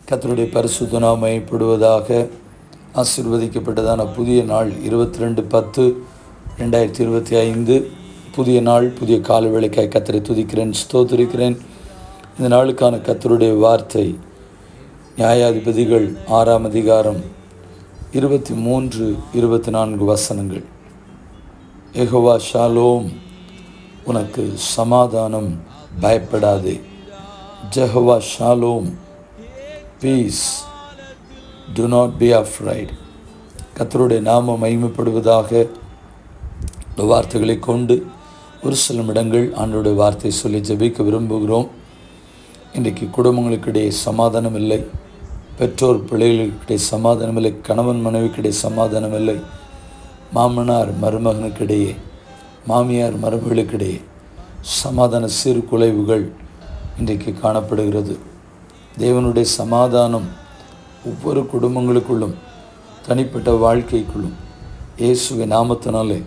கர்த்தருடைய பரிசுத்த நாமம் மையப்படுவதாக. ஆசீர்வதிக்கப்பட்டதான புதிய நாள் 22/10/2025 புதிய நாள், புதிய கால வேளைக்காய் கர்த்தரை துதிக்கிறேன், ஸ்தோத்திரிக்கிறேன். இந்த நாளுக்கான கர்த்தருடைய வார்த்தை நியாயாதிபதிகள் 6ஆம் அதிகாரம் 23-24 வசனங்கள். யெகோவா ஷாலோம், உனக்கு சமாதானம், பயப்படாதே. ஜெகோவா ஷாலோம், peace, do not be afraid. கர்த்தருடைய நாமம் மகிமைப்படுவதாக. இந்த வார்த்தைகளை கொண்டு ஒரு சில இடங்கள் ஆண்டவருடைய வார்த்தை சொல்லி ஜெபிக்க விரும்புகிறோம். இன்றைக்கு குடும்பங்களுக்கிடையே சமாதானம் இல்லை, பெற்றோர் பிள்ளைகளுக்கிடையே சமாதானம் இல்லை, கணவன் மனைவிக்கிடையே சமாதானம் இல்லை, மாமனார் மருமகனுக்கிடையே, மாமியார் மருமகளுக்கிடையே சமாதான சீர்குலைவுகள் இன்றைக்கு காணப்படுகிறது. தேவனுடைய சமாதானம் ஒவ்வொரு குடும்பங்களுக்குள்ளும் தனிப்பட்ட வாழ்க்கைக்குள்ளும் இயேசுவின் நாமத்தினாலே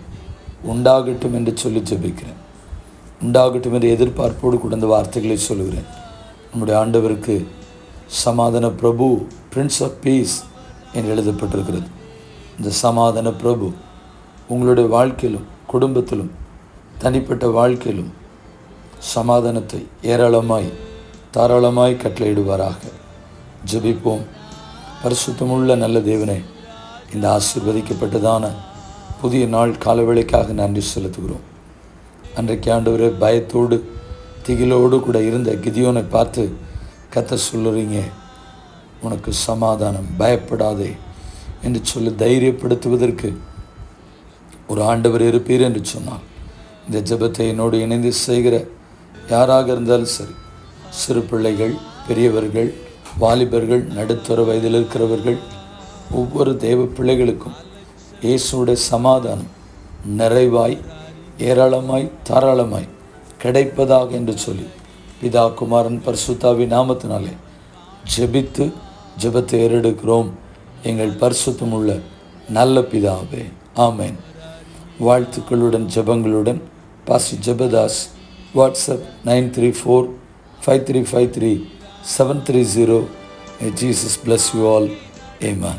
உண்டாகட்டும் என்று சொல்லி ஜெபிக்கிறேன். உண்டாகட்டும் என்று எதிர்பார்ப்போடு கூட இந்த வார்த்தைகளை சொல்கிறேன். நம்முடைய ஆண்டவருக்கு சமாதான பிரபு, பிரின்ஸ் ஆஃப் பீஸ் என்று எழுதப்பட்டிருக்கிறது. இந்த சமாதான பிரபு உங்களுடைய வாழ்க்கையிலும் குடும்பத்திலும் தனிப்பட்ட வாழ்க்கையிலும் சமாதானத்தை ஏராளமாய் தாராளமாய் கட்டளையிடுவாராக. ஜெபிப்போம். பரிசுத்தமுள்ள நல்ல தேவனே, இந்த ஆசீர்வதிக்கப்பட்டதான புதிய நாள் காலவேளைக்காக நன்றி செலுத்துகிறோம். அன்றைக்கு ஆண்டவரே பயத்தோடு திகிலோடு கூட இருந்த கிதியோனை பார்த்து கர்த்தர் சொல்லுறீங்க, உனக்கு சமாதானம், பயப்படாதே என்று சொல்லி தைரியப்படுத்துவதற்கு ஒரு ஆண்டவர் இருப்பீர் என்று சொன்னார். இந்த ஜெபத்தை என்னோடு இணைந்து செய்கிற யாராக இருந்தாலும் சரி, சிறு பிள்ளைகள், பெரியவர்கள், வாலிபர்கள், நடுத்தர வயதில் இருக்கிறவர்கள், ஒவ்வொரு தேவ பிள்ளைகளுக்கும் இயேசுடைய சமாதானம் நிறைவாய் ஏராளமாய் தாராளமாய் கிடைப்பதாக என்று சொல்லி பிதா குமாரன் பரிசுத்தாவின் நாமத்தினாலே ஜெபித்து ஜெபத்தை ஏறெடுக்கிறோம். எங்கள் பரிசுத்தம் உள்ள நல்ல பிதாவே, ஆமேன். வாழ்த்துக்களுடன் ஜெபங்களுடன் pastor Jebadas. WhatsApp 934-5353-730. May Jesus bless you all. Amen.